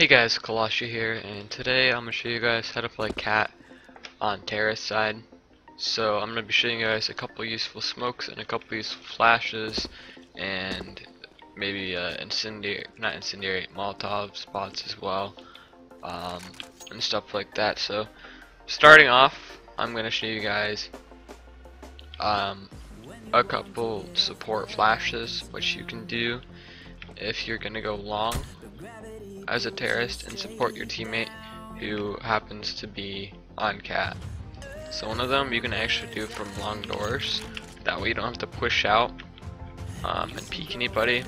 Hey guys, Kalasha here, and today I'm going to show you guys how to play Cat on Terrace side. So I'm going to be showing you guys a couple useful smokes and a couple useful flashes, and maybe not incendiary, Molotov spots as well, and stuff like that. So starting off, I'm going to show you guys a couple support flashes, which you can do if you're going to go long as a terrorist and support your teammate who happens to be on Cat. So one of them you can actually do from long doors, that way you don't have to push out and peek anybody.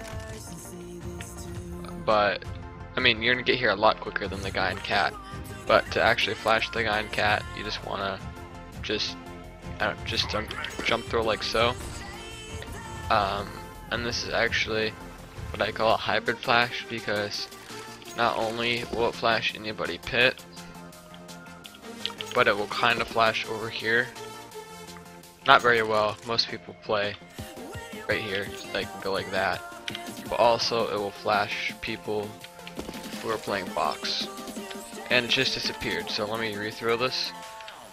But I mean, you're gonna get here a lot quicker than the guy in Cat. But to actually flash the guy in Cat, you just wanna just jump through like so. And this is actually what I call a hybrid flash, because not only will it flash anybody pit, but it will kind of flash over here. Not very well. Most people play right here, like go like that. But also it will flash people who are playing box. And it just disappeared. So let me rethrow this.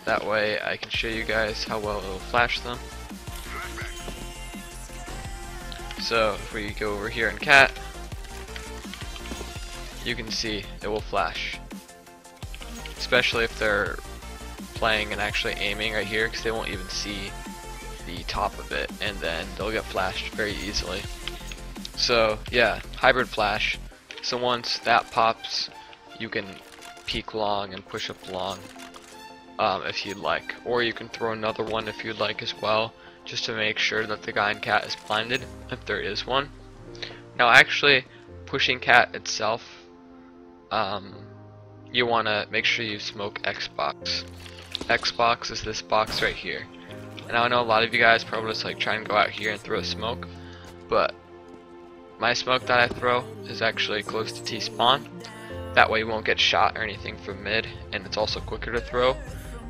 That way I can show you guys how well it will flash them. So if we go over here in Cat, you can see it will flash, especially if they're playing and actually aiming right here, because they won't even see the top of it, and then they'll get flashed very easily. So yeah, hybrid flash. So once that pops, you can peek long and push up long if you'd like, or you can throw another one if you'd like as well, just to make sure that the guy in Cat is blinded if there is one. Now actually, pushing Cat itself, you want to make sure you smoke Xbox. Xbox is this box right here. And I know a lot of you guys probably just like try and go out here and throw a smoke, but my smoke that I throw is actually close to T-spawn. That way you won't get shot or anything from mid, and it's also quicker to throw.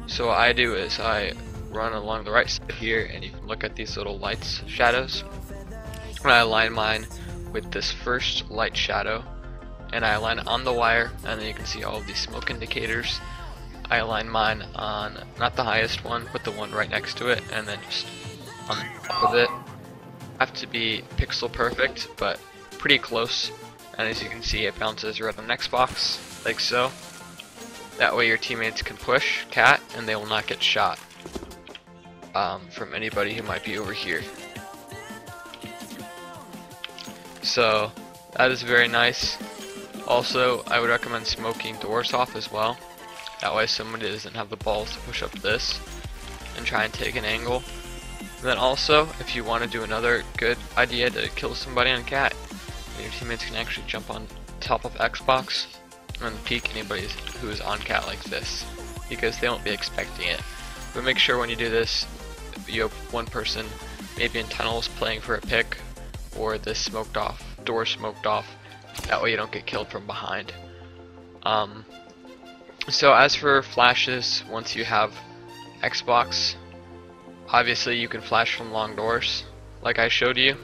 So what I do is I run along the right side here, and you can look at these little lights, shadows, and I align mine with this first light shadow, and I align it on the wire, and then you can see all of these smoke indicators. I align mine on not the highest one, but the one right next to it, and then just on top of it. Have to be pixel perfect, but pretty close. And as you can see, it bounces right on the next box, like so. That way your teammates can push Cat, and they will not get shot from anybody who might be over here. So that is very nice. Also, I would recommend smoking doors off as well. That way somebody doesn't have the balls to push up this and try and take an angle. And then also, if you want to do another good idea to kill somebody on Cat, your teammates can actually jump on top of Xbox and peek anybody who is on Cat like this, because they won't be expecting it. But make sure when you do this, you have one person maybe in tunnels playing for a pick, or this smoked off, door smoked off. That way you don't get killed from behind. So as for flashes, once you have Xbox, obviously you can flash from long doors, like I showed you,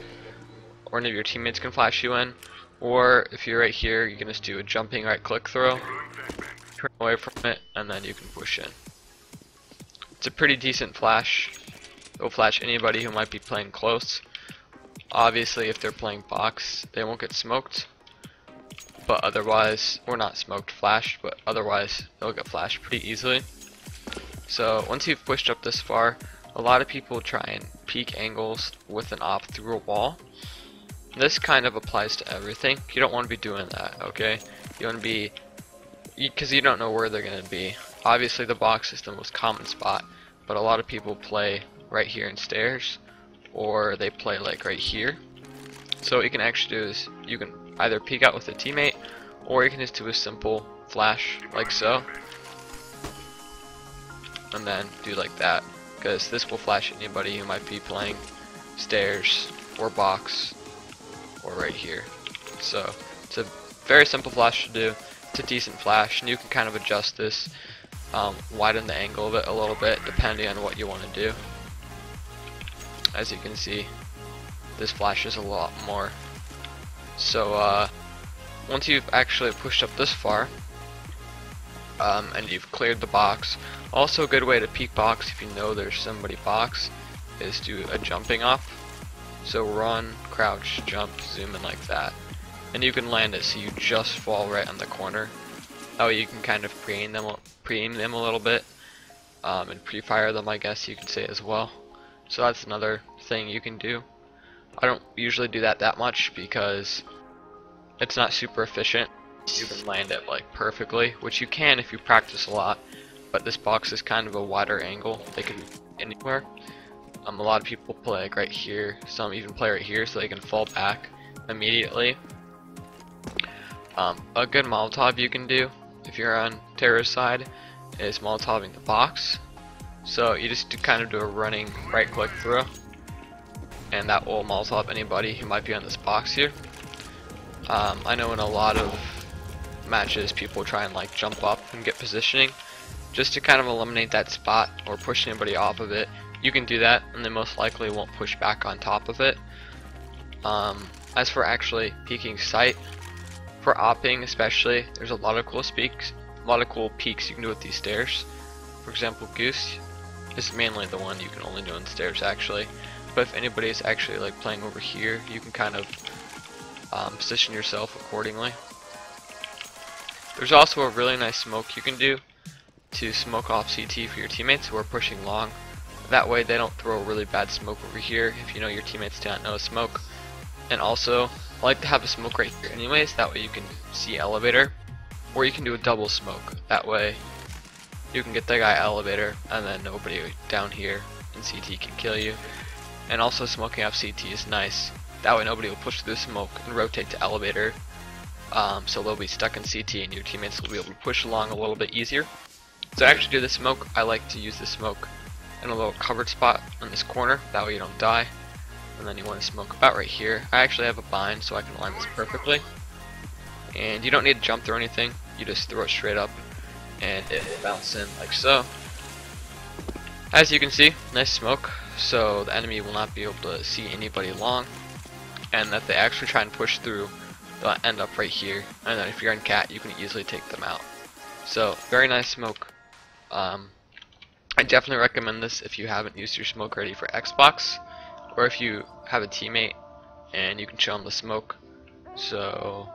or one of your teammates can flash you in, or if you're right here, you can just do a jumping right click throw, turn away from it, and then you can push in. It's a pretty decent flash. It will flash anybody who might be playing close. Obviously if they're playing box, they won't get smoked, but otherwise, or not smoked, flashed, but otherwise they'll get flashed pretty easily. So once you've pushed up this far, a lot of people try and peek angles with an op through a wall. This kind of applies to everything. You don't want to be doing that, okay? You want to be, because you don't know where they're going to be. Obviously the box is the most common spot, but a lot of people play right here in stairs, or they play like right here. So what you can actually do is you can either peek out with a teammate, or you can just do a simple flash like so, and then do like that, because this will flash anybody who might be playing stairs or box or right here. So it's a very simple flash to do. It's a decent flash, and you can kind of adjust this, widen the angle of it a little bit depending on what you want to do. As you can see, this flashes a lot more. So once you've actually pushed up this far, and you've cleared the box, also a good way to peek box if you know there's somebody box is do a jumping off. So run, crouch, jump, zoom in like that, and you can land it so you just fall right on the corner. That way you can kind of pre-aim them a little bit, and pre-fire them, I guess you could say as well. So that's another thing you can do. I don't usually do that much because it's not super efficient. You can land it like perfectly, which you can if you practice a lot, but this box is kind of a wider angle. They can be anywhere. A lot of people play like right here, some even play right here so they can fall back immediately. A good Molotov you can do if you're on terrorist side is Molotoving the box. So you just kind of do a running right click through, and that will Molotov anybody who might be on this box here. I know in a lot of matches people try and like jump up and get positioning just to kind of eliminate that spot or push anybody off of it. You can do that and they most likely won't push back on top of it. As for actually peeking sight, for opping especially, there's a lot of cool peeks you can do with these stairs. For example, Goose is mainly the one you can only do on stairs actually, but if anybody is actually like playing over here, you can kind of position yourself accordingly. There's also a really nice smoke you can do to smoke off CT for your teammates who are pushing long. That way they don't throw a really bad smoke over here if you know your teammates do not know a smoke. And also, I like to have a smoke right here anyways, that way you can see elevator, or you can do a double smoke. That way you can get the guy elevator and then nobody down here in CT can kill you. And also smoking off CT is nice. That way nobody will push through the smoke and rotate to elevator. So they'll be stuck in CT and your teammates will be able to push along a little bit easier. So to actually do the smoke, I like to use the smoke in a little covered spot in this corner, that way you don't die. And then you want to smoke about right here. I actually have a bind so I can line this perfectly. And you don't need to jump through anything, you just throw it straight up and it will bounce in like so. As you can see, nice smoke, so the enemy will not be able to see anybody long, and that they actually try and push through, they'll end up right here, and then if you're in cat you can easily take them out. So very nice smoke. I definitely recommend this if you haven't used your smoke ready for Xbox, or if you have a teammate and you can show him the smoke, so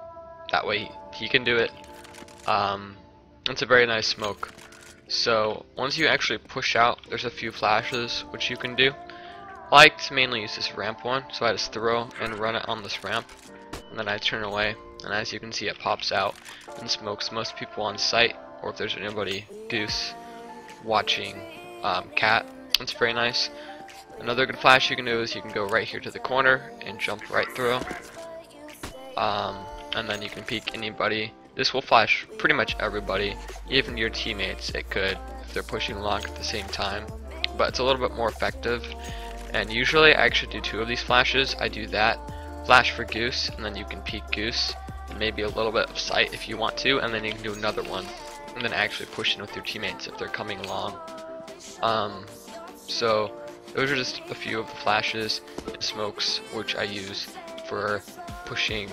that way he can do it. It's a very nice smoke. So once you actually push out, there's a few flashes which you can do. I like to mainly use this ramp one, so I just throw and run it on this ramp, and then I turn away, and as you can see it pops out and smokes most people on site, or if there's anybody Goose watching cat. It's very nice. Another good flash you can do is you can go right here to the corner and jump right through, and then you can peek anybody. This will flash pretty much everybody, even your teammates it could if they're pushing along at the same time, but it's a little bit more effective. And usually I actually do 2 of these flashes. I do that flash for Goose, and then you can peek Goose and maybe a little bit of sight if you want to, and then you can do another one and then actually push in with your teammates if they're coming along. So those are just a few of the flashes and smokes which I use for pushing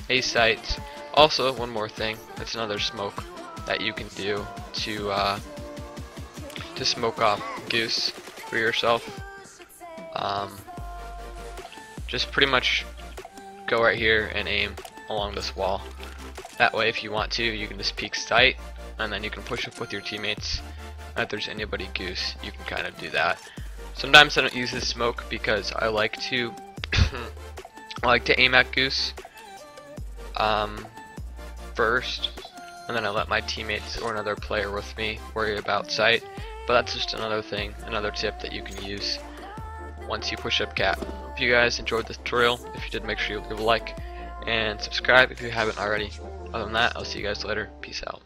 A sites. Also, one more thing, it's another smoke that you can do to smoke off Goose for yourself. Just pretty much go right here and aim along this wall. That way if you want to, you can just peek sight and then you can push up with your teammates. If there's anybody Goose, you can kind of do that. Sometimes I don't use this smoke because I like to aim at Goose first, and then I let my teammates or another player with me worry about sight. But that's just another thing, another tip that you can use once you push up cat. Hope you guys enjoyed this tutorial. If you did, make sure you leave a like and subscribe if you haven't already. Other than that, I'll see you guys later. Peace out.